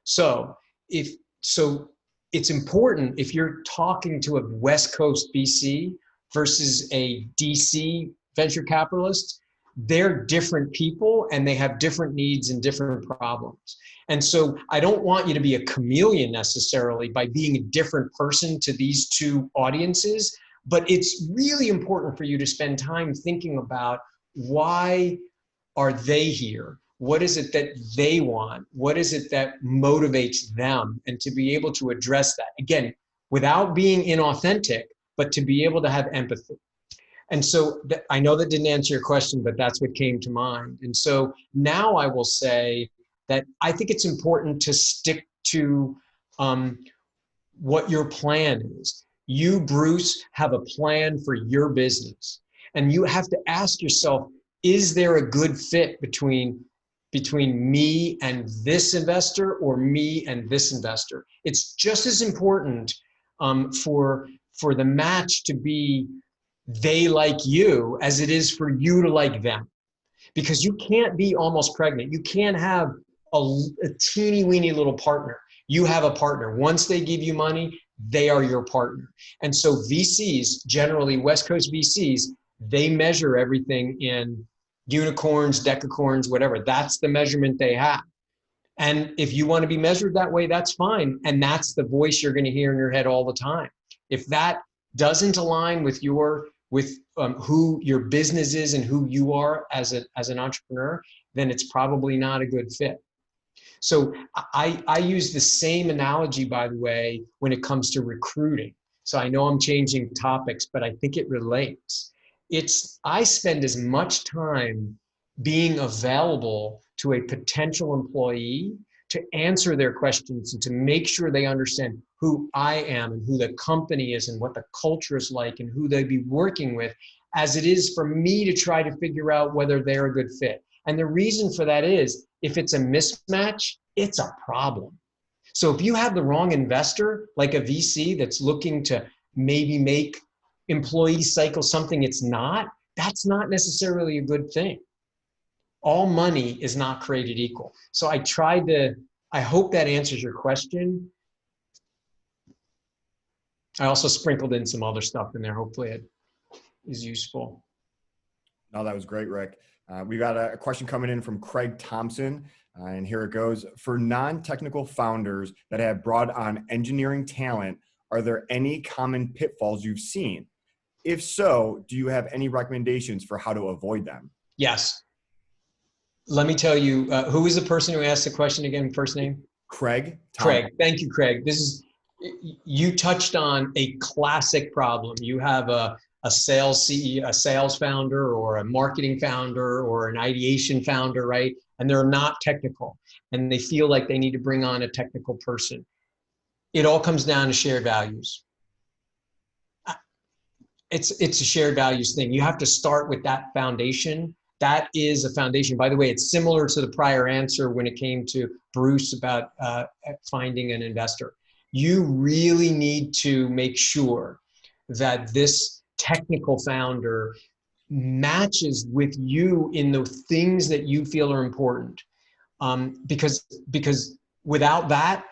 Speaker 3: So it's important if you're talking to a West Coast VC versus a DC venture capitalist, they're different people and they have different needs and different problems. And so I don't want you to be a chameleon necessarily by being a different person to these two audiences, but it's really important for you to spend time thinking about why are they here? What is it that they want? What is it that motivates them? And to be able to address that, again, without being inauthentic, but to be able to have empathy. And so I know that didn't answer your question, but that's what came to mind. And so now I will say that I think it's important to stick to what your plan is. You, Bruce, have a plan for your business. And you have to ask yourself, is there a good fit between me and this investor or me and this investor? It's just as important for the match to be they like you as it is for you to like them. Because you can't be almost pregnant. You can't have a teeny weeny little partner. You have a partner. Once they give you money, they are your partner. And so VCs, generally West Coast VCs, they measure everything in unicorns, decacorns, whatever. That's the measurement they have. And if you want to be measured that way, that's fine. And that's the voice you're going to hear in your head all the time. If that doesn't align with who your business is and who you are as an entrepreneur, then it's probably not a good fit. So I use the same analogy, by the way, when it comes to recruiting. So I know I'm changing topics, but I think it relates. I spend as much time being available to a potential employee to answer their questions and to make sure they understand who I am and who the company is and what the culture is like and who they'd be working with, as it is for me to try to figure out whether they're a good fit. And the reason for that is, if it's a mismatch, it's a problem. So if you have the wrong investor, like a VC that's looking to maybe make employee cycle something it's not, that's not necessarily a good thing. All money is not created equal. So I hope that answers your question. I also sprinkled in some other stuff in there. Hopefully it is useful.
Speaker 1: No, that was great, Rick. We got a question coming in from Craig Thompson, and here it goes. For non-technical founders that have brought on engineering talent, are there any common pitfalls you've seen? If so, do you have any recommendations for how to avoid them?
Speaker 3: Yes. Let me tell you, who is the person who asked the question again, first name?
Speaker 1: Craig.
Speaker 3: Craig, thank you, Craig. You touched on a classic problem. You have a sales CEO, a sales founder or a marketing founder or an ideation founder, right? And they're not technical and they feel like they need to bring on a technical person. It all comes down to shared values. It's a shared values thing. You have to start with that foundation. That is a foundation. By the way, it's similar to the prior answer when it came to Bruce about finding an investor. You really need to make sure that this technical founder matches with you in the things that you feel are important. Because without that,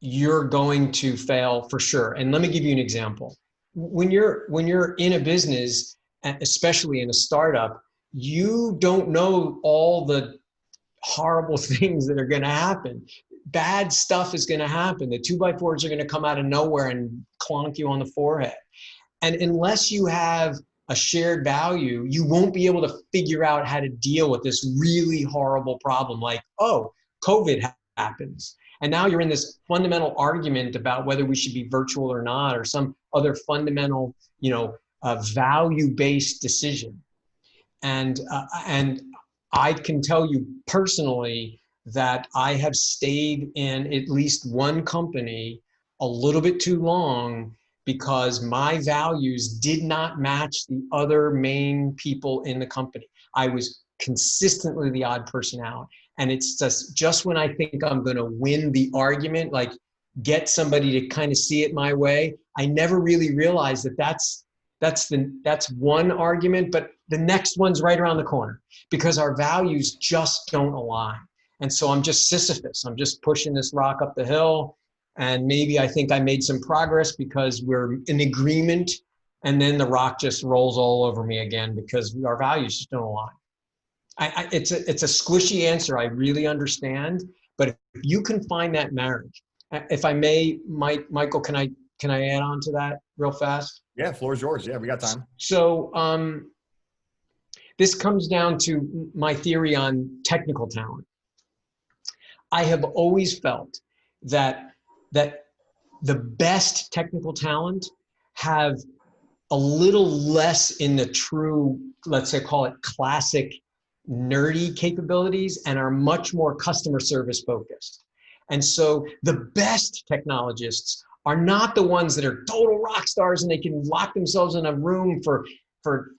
Speaker 3: you're going to fail for sure. And let me give you an example. When you're in a business, especially in a startup, you don't know all the horrible things that are going to happen. Bad stuff is going to happen. The 2x4s are going to come out of nowhere and clonk you on the forehead. And unless you have a shared value, you won't be able to figure out how to deal with this really horrible problem. Like, oh, COVID happens. And now you're in this fundamental argument about whether we should be virtual or not, or some other fundamental, value-based decision. And I can tell you personally that I have stayed in at least one company a little bit too long because my values did not match the other main people in the company. I was consistently the odd person out. And it's just when I think I'm going to win the argument, like get somebody to kind of see it my way, I never really realized that that's one argument, but the next one's right around the corner because our values just don't align. And so I'm just Sisyphus. I'm just pushing this rock up the hill. And maybe I think I made some progress because we're in agreement And then the rock just rolls all over me again because our values just don't align. It's a squishy answer. I really understand, but if you can find that marriage, if I may, Michael, can I add on to that real fast?
Speaker 1: Yeah, floor is yours. Yeah, we got time.
Speaker 3: So this comes down to my theory on technical talent. I have always felt that the best technical talent have a little less in the true, let's say, call it classic nerdy capabilities, and are much more customer service focused. And so the best technologists are not the ones that are total rock stars and they can lock themselves in a room for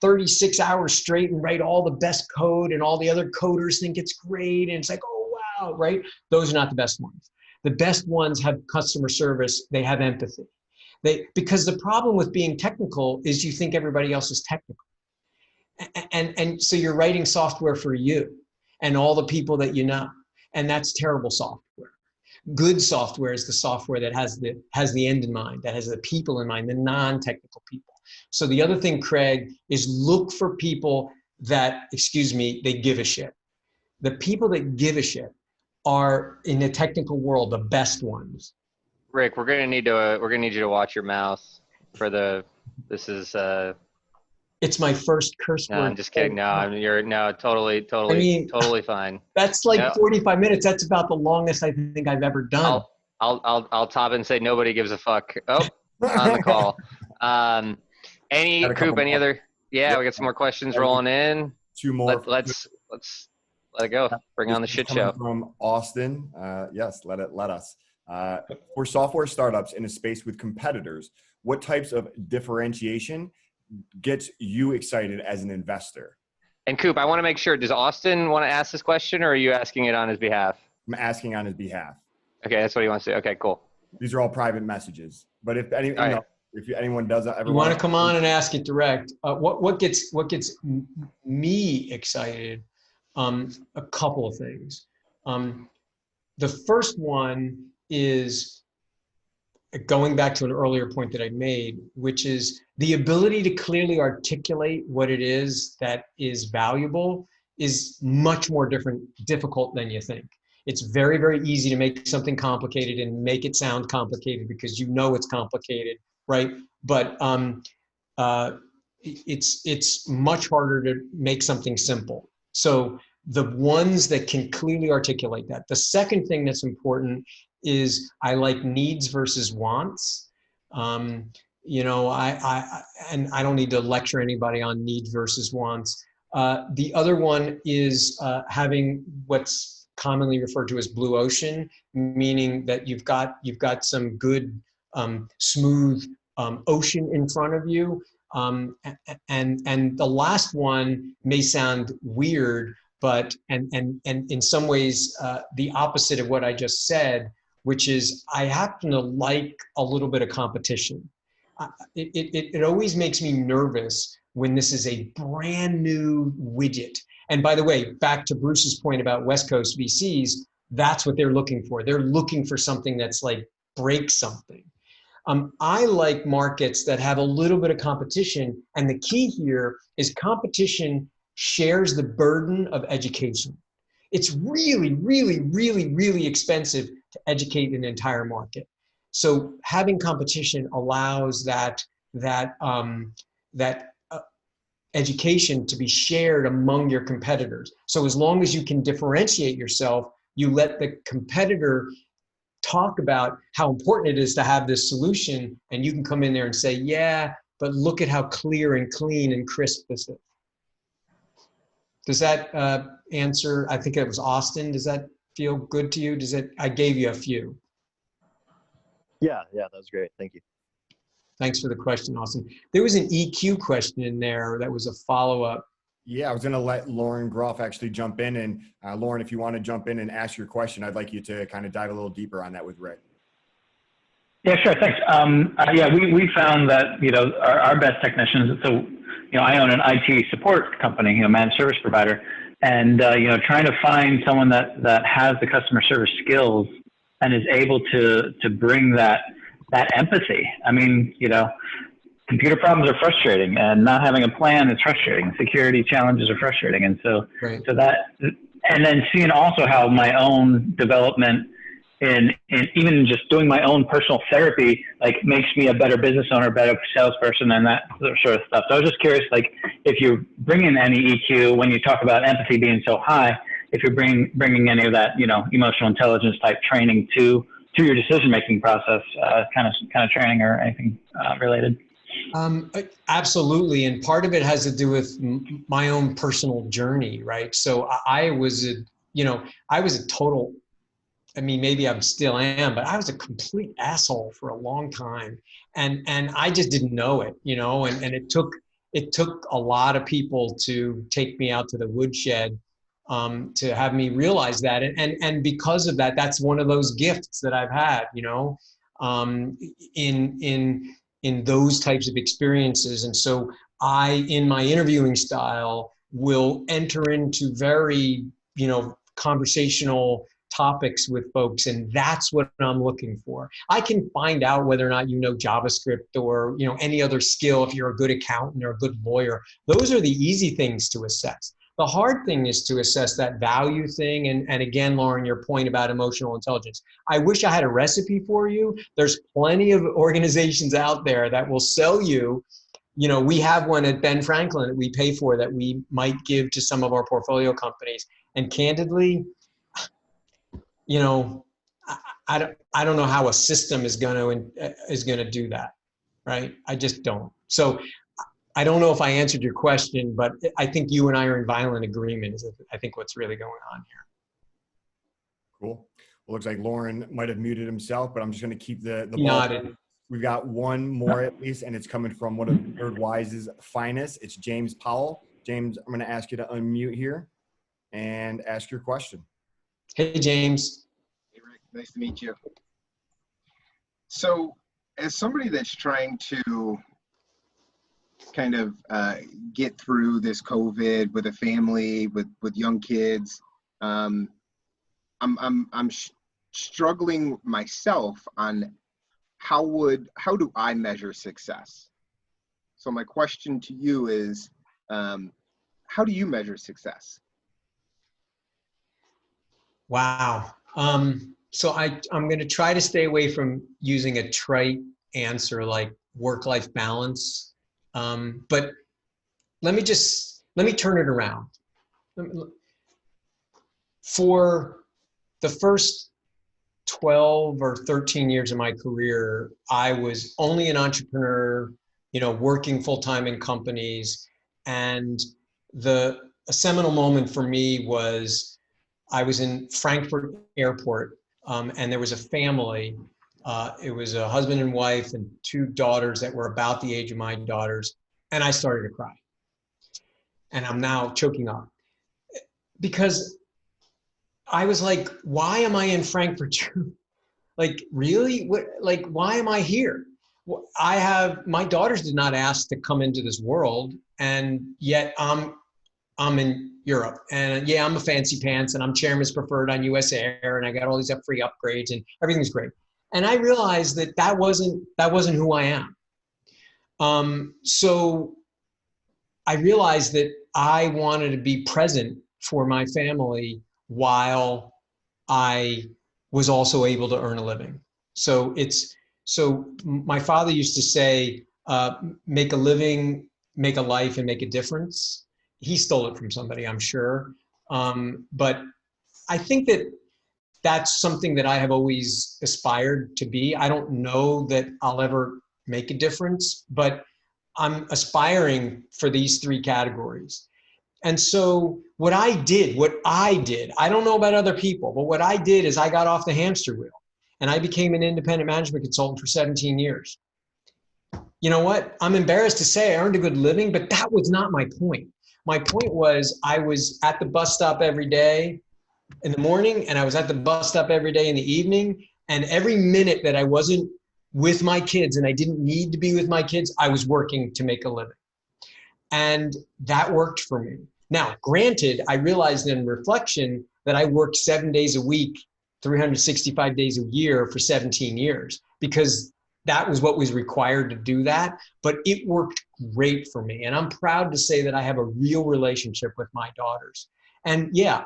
Speaker 3: 36 hours straight and write all the best code, and all the other coders think it's great and it's like, oh wow, right? Those are not the best ones. The best ones have customer service, they have empathy. Because the problem with being technical is you think everybody else is technical. And so you're writing software for you and all the people that you know, and that's terrible software. Good software is the software that has the end in mind, that has the people in mind, the non-technical people. So the other thing, Craig, is look for people that, they give a shit. The people that give a shit are, in the technical world, the best ones.
Speaker 2: Rick, we're gonna need you to watch your mouth for this is
Speaker 3: It's my first curse word.
Speaker 2: No, I'm just kidding. No, totally
Speaker 3: I mean,
Speaker 2: totally fine.
Speaker 3: That's like 45 minutes. That's about the longest I think I've ever done.
Speaker 2: I'll top and say nobody gives a fuck. Oh, on the call. Any other? Yeah, we got some more questions rolling in.
Speaker 1: Two more.
Speaker 2: Let's let it go. Bring on the shit show.
Speaker 1: From Austin. Yes, let us. For software startups in a space with competitors, what types of differentiation gets you excited as an investor?
Speaker 2: And Coop, I want to make sure, does Austin want to ask this question, or are you asking it on his behalf?
Speaker 1: I'm asking on his behalf.
Speaker 2: Okay, that's what he wants to do. Okay, cool.
Speaker 1: These are all private messages, but if anyone does ever
Speaker 3: want to come on and ask it direct, what gets me excited? A couple of things. The first one is going back to an earlier point that I made, which is the ability to clearly articulate what it is that is valuable is much more difficult than you think. It's very, very easy to make something complicated and make it sound complicated because you know it's complicated, right? But it's much harder to make something simple. So the ones that can clearly articulate that. The second thing that's important is I like needs versus wants. I don't need to lecture anybody on needs versus wants. The other one is having what's commonly referred to as blue ocean, meaning that you've got some good, smooth ocean in front of you. And the last one may sound weird, but and in some ways the opposite of what I just said, which is I happen to like a little bit of competition. It always makes me nervous when this is a brand new widget. And by the way, back to Bruce's point about West Coast VCs, that's what they're looking for. They're looking for something that's like break something. I like markets that have a little bit of competition. And the key here is competition shares the burden of education. It's really, really, really, really expensive to educate an entire market. So having competition allows that education to be shared among your competitors. So as long as you can differentiate yourself, you let the competitor talk about how important it is to have this solution, and you can come in there and say, yeah, but look at how clear and clean and crisp this is. Does that answer? I think it was Austin. Does that feel good to you? I gave you a few.
Speaker 5: Yeah, that was great. Thank you.
Speaker 3: Thanks for the question, Austin. There was an EQ question in there that was a follow-up.
Speaker 1: Yeah, I was going to let Lauren Groff actually jump in. And Lauren, if you want to jump in and ask your question, I'd like you to kind of dive a little deeper on that with Rick.
Speaker 6: Yeah, sure. Thanks. We found that, our best technicians, so, I own an IT support company, managed service provider, and, trying to find someone that has the customer service skills and is able to bring that empathy. I mean, computer problems are frustrating, and not having a plan is frustrating. Security challenges are frustrating. And so,
Speaker 3: Right.
Speaker 6: so that, and then seeing also how my own development in even just doing my own personal therapy, like, makes me a better business owner, better salesperson, and that sort of stuff. So I was just curious, like, if you bring in any EQ, when you talk about empathy being so high, if you're bringing any of that, you know, emotional intelligence type training to your decision-making process, kind of training or anything related.
Speaker 3: Absolutely. And part of it has to do with my own personal journey, right? So I was a total, I mean, maybe I still am, but I was a complete asshole for a long time. And I just didn't know it, you know, and it took a lot of people to take me out to the woodshed, to have me realize that. And because of that, that's one of those gifts that I've had, you know, in those types of experiences. And so in my interviewing style, will enter into very, you know, conversational topics with folks, and that's what I'm looking for. I can find out whether or not you know JavaScript or, you know, any other skill if you're a good accountant or a good lawyer. Those are the easy things to assess. The hard thing is to assess that value thing. And again, Lauren, your point about emotional intelligence. I wish I had a recipe for you. There's plenty of organizations out there that will sell you. You know, we have one at Ben Franklin that we pay for that we might give to some of our portfolio companies. And candidly, you know, I don't know how a system is going to do that, right? I just don't. So I don't know if I answered your question, but I think you and I are in violent agreement. Is I think what's really going on here.
Speaker 1: Cool. Well, looks like Lauren might have muted himself, but I'm just going to keep the ball.
Speaker 3: Nodded.
Speaker 1: We've got one more at least, and it's coming from one of Nerdwise's finest. It's James Powell. James, I'm going to ask you to unmute here and ask your question.
Speaker 3: Hey, James.
Speaker 7: Hey, Rick. Nice to meet you. So, as somebody that's trying to kind of get through this COVID with a family, with young kids, I'm struggling myself on how do I measure success? So my question to you is, how do you measure success?
Speaker 3: Wow. So I'm going to try to stay away from using a trite answer like work-life balance. But let me turn it around. For the first 12 or 13 years of my career, I was only an entrepreneur, you know, working full-time in companies. And a seminal moment for me was I was in Frankfurt Airport, and there was a family. It was a husband and wife and two daughters that were about the age of my daughters. And I started to cry. And I'm now choking up. Because I was like, why am I in Frankfurt? Like, really? Why am I here? My daughters did not ask to come into this world. And yet I'm in Europe, and yeah, I'm a fancy pants, and I'm chairman's preferred on US Air, and I got all these free upgrades, and everything's great. And I realized that wasn't who I am. So I realized that I wanted to be present for my family while I was also able to earn a living. So my father used to say, make a living, make a life, and make a difference. He stole it from somebody, I'm sure. But I think that's something that I have always aspired to be. I don't know that I'll ever make a difference, but I'm aspiring for these three categories. And so what I did, I don't know about other people, but what I did is I got off the hamster wheel and I became an independent management consultant for 17 years. You know what? I'm embarrassed to say I earned a good living, but that was not my point. My point was I was at the bus stop every day in the morning, and I was at the bus stop every day in the evening. And every minute that I wasn't with my kids and I didn't need to be with my kids, I was working to make a living. And that worked for me. Now, granted, I realized in reflection that I worked 7 days a week, 365 days a year for 17 years, because that was what was required to do that, but it worked great for me. And I'm proud to say that I have a real relationship with my daughters. And yeah,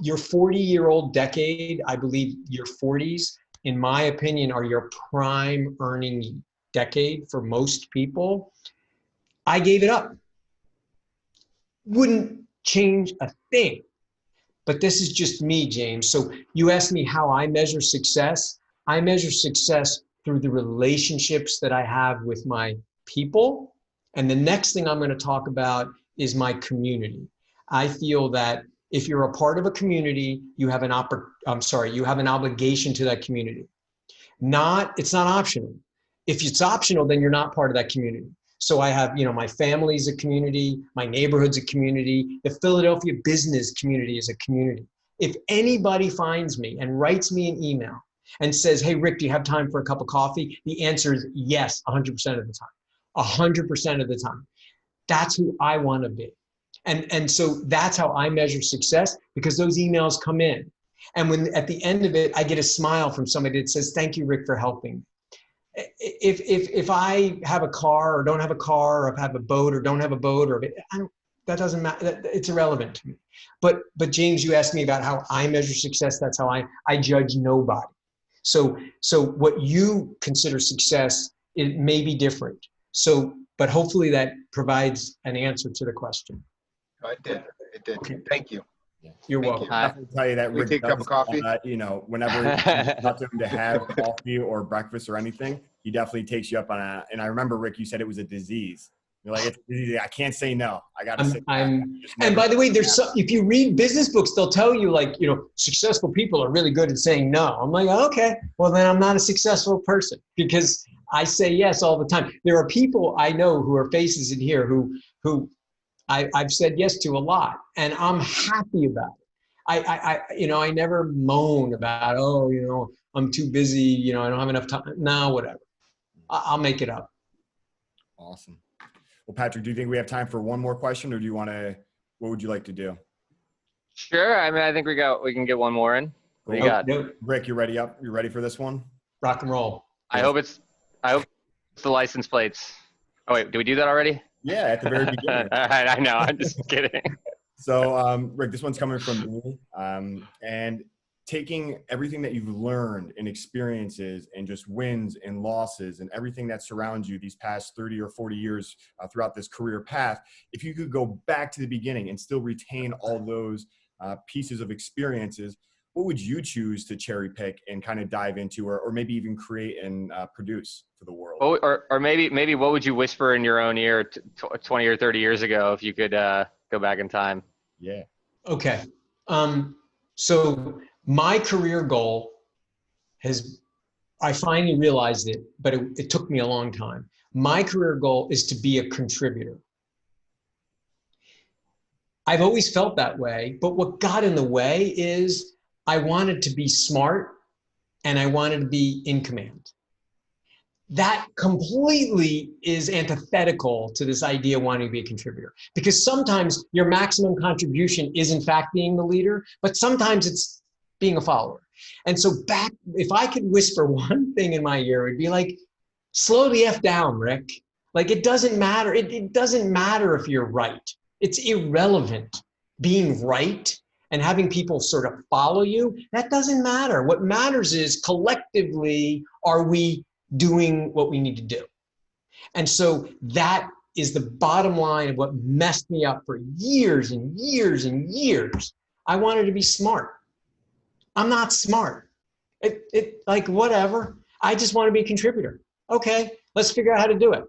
Speaker 3: your 40-year-old decade, I believe your 40s, in my opinion, are your prime earning decade for most people. I gave it up. Wouldn't change a thing. But this is just me, James. So you asked me how I measure success. I measure success through the relationships that I have with my people. And the next thing I'm going to talk about is my community. I feel that if you're a part of a community, you have an obligation to that community. It's not optional. If it's optional, then you're not part of that community. So I have, my family's a community, my neighborhood's a community, the Philadelphia business community is a community. If anybody finds me and writes me an email and says, hey, Rick, do you have time for a cup of coffee? The answer is yes, 100% of the time. 100% of the time. That's who I want to be. And so that's how I measure success, because those emails come in. And when at the end of it, I get a smile from somebody that says, thank you, Rick, for helping me. If I have a car or don't have a car, or if I have a boat or don't have a boat, or that doesn't matter. It's irrelevant to me. But James, you asked me about how I measure success. That's how I judge nobody. So what you consider success, it may be different. But hopefully that provides an answer to the question.
Speaker 7: It did. It did.
Speaker 3: Okay.
Speaker 7: Thank you.
Speaker 3: You're
Speaker 7: Thank
Speaker 3: welcome.
Speaker 7: you.
Speaker 1: I can tell you that
Speaker 7: We
Speaker 1: Rick
Speaker 7: take a cup
Speaker 1: does,
Speaker 7: of coffee?
Speaker 1: Whenever you talk to him to have coffee or breakfast or anything, he definitely takes you up on and I remember, Rick, you said it was a disease. You're like, it's a disease. I can't say no. I got to say
Speaker 3: and by the way, if you read business books, they'll tell you successful people are really good at saying no. I'm like, okay, well then I'm not a successful person, because I say yes all the time. There are people I know who are faces in here who I've said yes to a lot, and I'm happy about it. I never moan about, I'm too busy, I don't have enough time. No, whatever. I'll make it up.
Speaker 1: Awesome. Well, Patrick, do you think we have time for one more question, or what would you like to do?
Speaker 2: Sure. I mean, I think we can get one more in. What do you got?
Speaker 1: Rick, you ready up? You ready for this one?
Speaker 3: Rock and roll.
Speaker 2: I hope it's the license plates. Oh wait, did we do that already?
Speaker 1: Yeah, at the very beginning.
Speaker 2: All right, I know. I'm just kidding.
Speaker 1: So, Rick, this one's coming from me. And taking everything that you've learned and experiences and just wins and losses and everything that surrounds you these past 30 or 40 years throughout this career path, if you could go back to the beginning and still retain all those pieces of experiences, what would you choose to cherry pick and kind of dive into, or maybe even create and produce for the world?
Speaker 2: Or maybe what would you whisper in your own ear 20 or 30 years ago if you could go back in time?
Speaker 1: Yeah.
Speaker 3: Okay. So my career goal I finally realized it, but it took me a long time. My career goal is to be a contributor. I've always felt that way, but what got in the way is I wanted to be smart and I wanted to be in command. That completely is antithetical to this idea of wanting to be a contributor, because sometimes your maximum contribution is in fact being the leader, but sometimes it's being a follower. And so if I could whisper one thing in my ear, it'd be like, slow the F down, Rick. Like, it doesn't matter. It doesn't matter if you're right. It's irrelevant. Being right and having people sort of follow you, that doesn't matter. What matters is collectively, are we doing what we need to do? And so that is the bottom line of what messed me up for years and years and years. I wanted to be smart. I'm not smart. Like, whatever. I just want to be a contributor. Okay, let's figure out how to do it.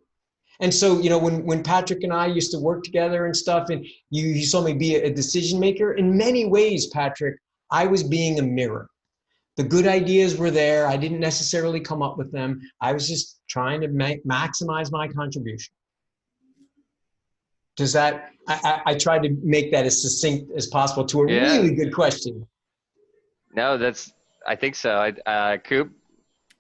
Speaker 3: And so, when Patrick and I used to work together and stuff, and you saw me be a decision maker, in many ways, Patrick, I was being a mirror. The good ideas were there. I didn't necessarily come up with them. I was just trying to maximize my contribution. Does that, I tried to make that as succinct as possible to a really good question.
Speaker 2: No, I think so. Coop,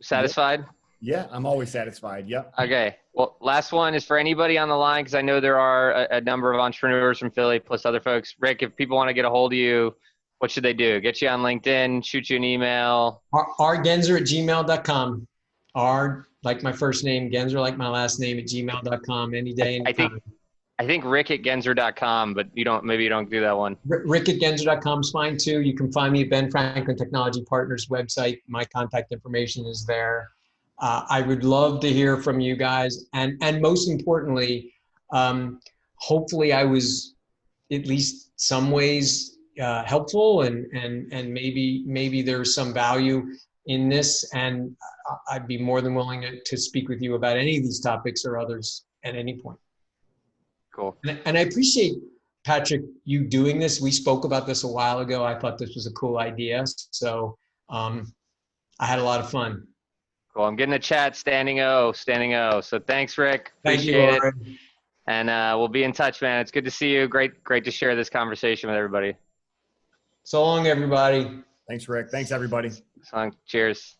Speaker 2: satisfied?
Speaker 1: Yeah, I'm always satisfied. Yep.
Speaker 2: Okay. Well, last one is for anybody on the line, because I know there are a number of entrepreneurs from Philly plus other folks. Rick, if people want to get a hold of you, what should they do? Get you on LinkedIn, shoot you an email?
Speaker 3: rgenzer@gmail.com. like my first name, Genzer, like my last name at gmail.com, any day, anytime.
Speaker 2: I think Rick at Genzer.com, but maybe you don't do that one.
Speaker 3: Rick at Genzer.com is fine too. You can find me at Ben Franklin Technology Partners website. My contact information is there. I would love to hear from you guys. And most importantly, hopefully I was at least some ways helpful and maybe there's some value in this. And I'd be more than willing to speak with you about any of these topics or others at any point.
Speaker 2: Cool.
Speaker 3: And I appreciate, Patrick, you doing this. We spoke about this a while ago. I thought this was a cool idea. So I had a lot of fun.
Speaker 2: Cool. I'm getting a chat, standing O. So thanks, Rick. Appreciate
Speaker 3: Thank you,
Speaker 2: it.
Speaker 3: Lauren.
Speaker 2: And we'll be in touch, man. It's good to see you. Great to share this conversation with everybody.
Speaker 3: So long, everybody.
Speaker 1: Thanks, Rick. Thanks, everybody.
Speaker 2: So long. Cheers.